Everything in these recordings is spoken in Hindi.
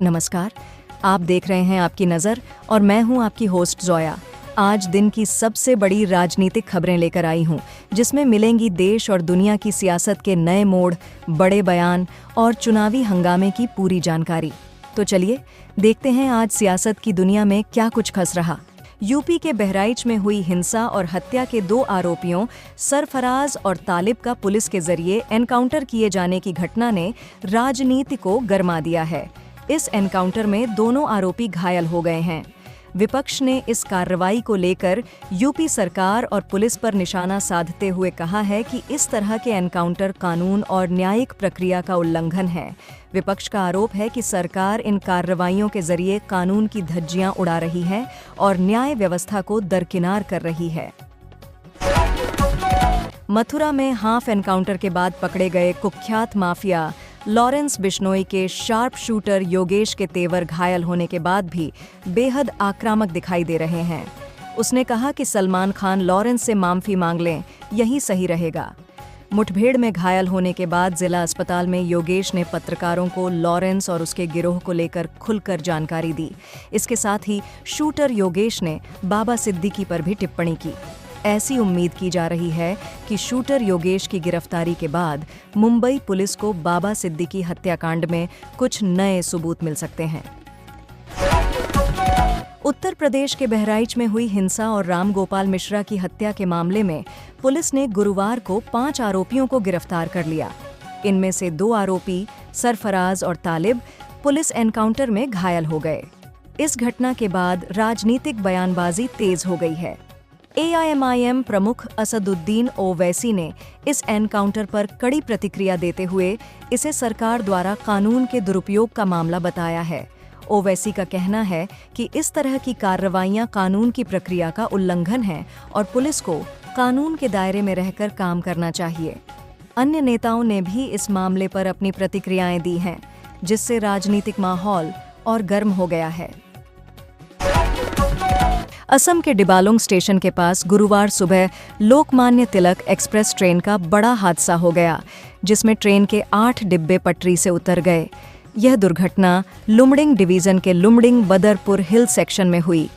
नमस्कार, आप देख रहे हैं आपकी नज़र और मैं हूं आपकी होस्ट जोया। आज दिन की सबसे बड़ी राजनीतिक खबरें लेकर आई हूं, जिसमें मिलेंगी देश और दुनिया की सियासत के नए मोड़, बड़े बयान और चुनावी हंगामे की पूरी जानकारी। तो चलिए देखते हैं आज सियासत की दुनिया में क्या कुछ खस रहा। यूपी के बहराइच में हुई हिंसा और हत्या के 2 आरोपियों सरफराज और तालिब का पुलिस के जरिए एनकाउंटर किए जाने की घटना ने राजनीति को गरमा दिया है। इस एनकाउंटर में दोनों आरोपी घायल हो गए हैं। विपक्ष ने इस कार्रवाई को लेकर यूपी सरकार और पुलिस पर निशाना साधते हुए कहा है कि इस तरह के एनकाउंटर कानून और न्यायिक प्रक्रिया का उल्लंघन है। विपक्ष का आरोप है कि सरकार इन कार्रवाइयों के जरिए कानून की धज्जियां उड़ा रही है और न्याय व्यवस्था को दरकिनार कर रही है। मथुरा में हाफ एनकाउंटर के बाद पकड़े गए कुख्यात माफिया लॉरेंस बिश्नोई के शार्प शूटर योगेश के तेवर घायल होने के बाद भी बेहद आक्रामक दिखाई दे रहे हैं। उसने कहा कि सलमान खान लॉरेंस से माफी मांग लें, यही सही रहेगा। मुठभेड़ में घायल होने के बाद जिला अस्पताल में योगेश ने पत्रकारों को लॉरेंस और उसके गिरोह को लेकर खुलकर जानकारी दी। इसके साथ ही शूटर योगेश ने बाबा सिद्दीकी पर भी टिप्पणी की। ऐसी उम्मीद की जा रही है कि शूटर योगेश की गिरफ्तारी के बाद मुंबई पुलिस को बाबा सिद्दीकी हत्याकांड में कुछ नए सबूत मिल सकते हैं। उत्तर प्रदेश के बहराइच में हुई हिंसा और रामगोपाल मिश्रा की हत्या के मामले में पुलिस ने गुरुवार को 5 आरोपियों को गिरफ्तार कर लिया। इनमें से 2 आरोपी सरफराज और तालिब पुलिस एनकाउंटर में घायल हो गए। इस घटना के बाद राजनीतिक बयानबाजी तेज हो गई है। AIMIM प्रमुख असदुद्दीन ओवैसी ने इस एनकाउंटर पर कड़ी प्रतिक्रिया देते हुए इसे सरकार द्वारा कानून के दुरुपयोग का मामला बताया है। ओवैसी का कहना है कि इस तरह की कार्रवाइयां कानून की प्रक्रिया का उल्लंघन है और पुलिस को कानून के दायरे में रहकर काम करना चाहिए। अन्य नेताओं ने भी इस मामले पर अपनी प्रतिक्रियाएं दी हैं, जिससे राजनीतिक माहौल और गर्म हो गया है। असम के डिबालोंग स्टेशन के पास गुरुवार सुबह लोकमान्य तिलक एक्सप्रेस ट्रेन का बड़ा हादसा हो गया, जिसमें ट्रेन के 8 डिब्बे पटरी से उतर गए। यह दुर्घटना लुमडिंग डिवीजन के लुमडिंग बदरपुर हिल सेक्शन में हुई।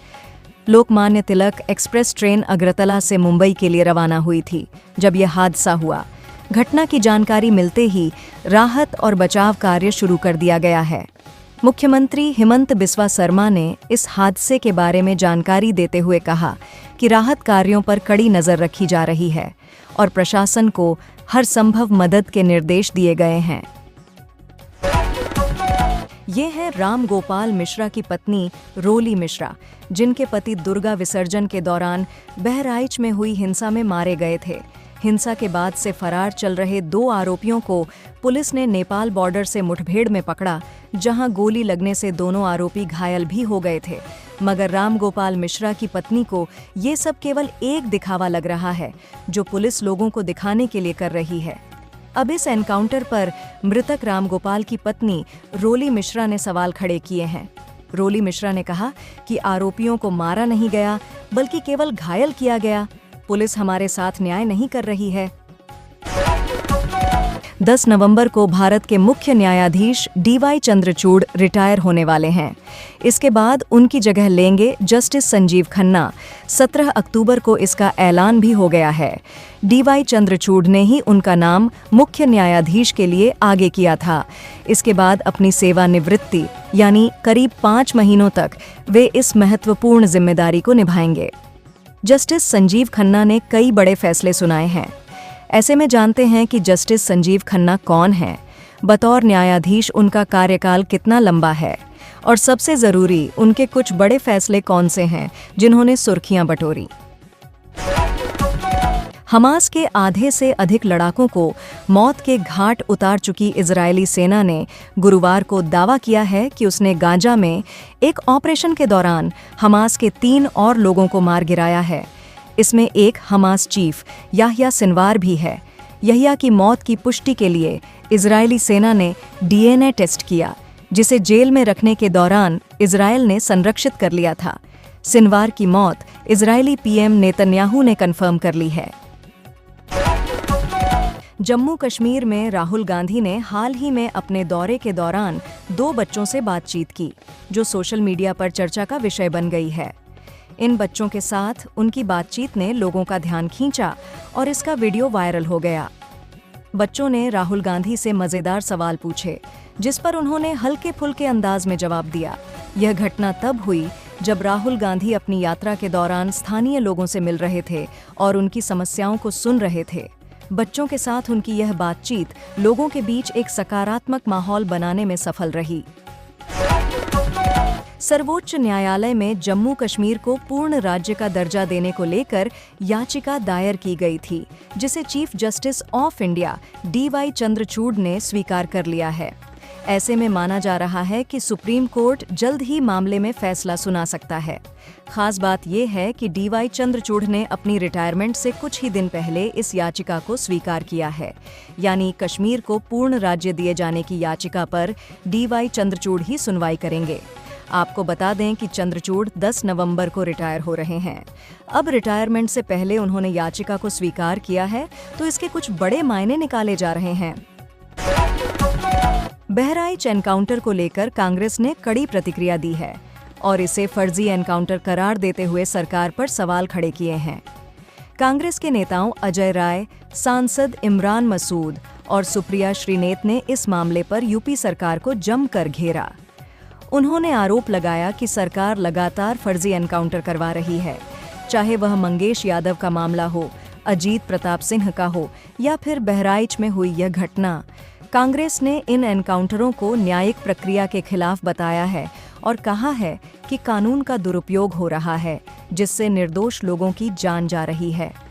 लोकमान्य तिलक एक्सप्रेस ट्रेन अगरतला से मुंबई के लिए रवाना हुई थी जब यह हादसा हुआ। घटना की जानकारी मिलते ही राहत और बचाव कार्य शुरू कर दिया गया है। मुख्यमंत्री हिमंत बिस्वा शर्मा ने इस हादसे के बारे में जानकारी देते हुए कहा कि राहत कार्यों पर कड़ी नज़र रखी जा रही है और प्रशासन को हर संभव मदद के निर्देश दिए गए हैं। ये है रामगोपाल मिश्रा की पत्नी रोली मिश्रा, जिनके पति दुर्गा विसर्जन के दौरान बहराइच में हुई हिंसा में मारे गए थे। हिंसा के बाद से फरार चल रहे 2 आरोपियों को पुलिस ने नेपाल बॉर्डर से मुठभेड़ में पकड़ा, जहां गोली लगने से दोनों आरोपी घायल भी हो गए थे। मगर रामगोपाल मिश्रा की पत्नी को ये सब केवल एक दिखावा लग रहा है, जो पुलिस लोगों को दिखाने के लिए कर रही है। अब इस एनकाउंटर पर मृतक रामगोपाल की पत्नी रोली मिश्रा ने सवाल खड़े किए हैं। रोली मिश्रा ने कहा कि आरोपियों को मारा नहीं गया, बल्कि केवल घायल किया गया। पुलिस हमारे साथ न्याय नहीं कर रही है। 10 नवंबर को भारत के मुख्य न्यायाधीश DY चंद्रचूड़ रिटायर होने वाले हैं। इसके बाद उनकी जगह लेंगे जस्टिस संजीव खन्ना। 17 अक्टूबर को इसका ऐलान भी हो गया है। DY चंद्रचूड़ ने ही उनका नाम मुख्य न्यायाधीश के लिए आगे किया था। इसके बाद अपनी सेवानिवृत्ति यानी करीब 5 महीनों तक वे इस महत्वपूर्ण जिम्मेदारी को निभाएंगे। जस्टिस संजीव खन्ना ने कई बड़े फैसले सुनाए हैं। ऐसे में जानते हैं कि जस्टिस संजीव खन्ना कौन हैं, बतौर न्यायाधीश उनका कार्यकाल कितना लंबा है और सबसे ज़रूरी उनके कुछ बड़े फैसले कौन से हैं जिन्होंने सुर्खियां बटोरी। हमास के आधे से अधिक लड़ाकों को मौत के घाट उतार चुकी इजरायली सेना ने गुरुवार को दावा किया है कि उसने गाजा में एक ऑपरेशन के दौरान हमास के 3 और लोगों को मार गिराया है। इसमें एक हमास चीफ याह्या सिनवार भी है। यह्या की मौत की पुष्टि के लिए इजरायली सेना ने DNA टेस्ट किया, जिसे जेल में रखने के दौरान इजरायल ने संरक्षित कर लिया था। सिनवार की मौत इजरायली PM नेतन्याहू ने कंफर्म कर ली है। जम्मू कश्मीर में राहुल गांधी ने हाल ही में अपने दौरे के दौरान 2 बच्चों से बातचीत की, जो सोशल मीडिया पर चर्चा का विषय बन गई है। इन बच्चों के साथ उनकी बातचीत ने लोगों का ध्यान खींचा और इसका वीडियो वायरल हो गया। बच्चों ने राहुल गांधी से मजेदार सवाल पूछे, जिस पर उन्होंने हल्के-फुल्के अंदाज में जवाब दिया। यह घटना तब हुई जब राहुल गांधी अपनी यात्रा के दौरान स्थानीय लोगों से मिल रहे थे और उनकी समस्याओं को सुन रहे थे। बच्चों के साथ उनकी यह बातचीत लोगों के बीच एक सकारात्मक माहौल बनाने में सफल रही। सर्वोच्च न्यायालय में जम्मू कश्मीर को पूर्ण राज्य का दर्जा देने को लेकर याचिका दायर की गई थी, जिसे chief justice of India DY Chandrachud ने स्वीकार कर लिया है। ऐसे में माना जा रहा है कि सुप्रीम कोर्ट जल्द ही मामले में फैसला सुना सकता है। खास बात यह है कि DY चंद्रचूड़ ने अपनी रिटायरमेंट से कुछ ही दिन पहले इस याचिका को स्वीकार किया है। यानी कश्मीर को पूर्ण राज्य दिए जाने की याचिका पर DY चंद्रचूड़ ही सुनवाई करेंगे। आपको बता दें कि चंद्रचूड़ 10 नवंबर को रिटायर हो रहे हैं। अब रिटायरमेंट से पहले उन्होंने याचिका को स्वीकार किया है, तो इसके कुछ बड़े मायने निकाले जा रहे हैं। बहराइच एनकाउंटर को लेकर कांग्रेस ने कड़ी प्रतिक्रिया दी है और इसे फर्जी एनकाउंटर करार देते हुए सरकार पर सवाल खड़े किए हैं। कांग्रेस के नेताओं अजय राय, सांसद इमरान मसूद और सुप्रिया श्रीनेत ने इस मामले पर यूपी सरकार को जमकर घेरा। उन्होंने आरोप लगाया कि सरकार लगातार फर्जी एनकाउंटर करवा रही है, चाहे वह मंगेश यादव का मामला हो, अजीत प्रताप सिंह का हो या फिर बहराइच में हुई यह घटना। कांग्रेस ने इन एनकाउंटरों को न्यायिक प्रक्रिया के खिलाफ बताया है और कहा है कि कानून का दुरुपयोग हो रहा है, जिससे निर्दोष लोगों की जान जा रही है।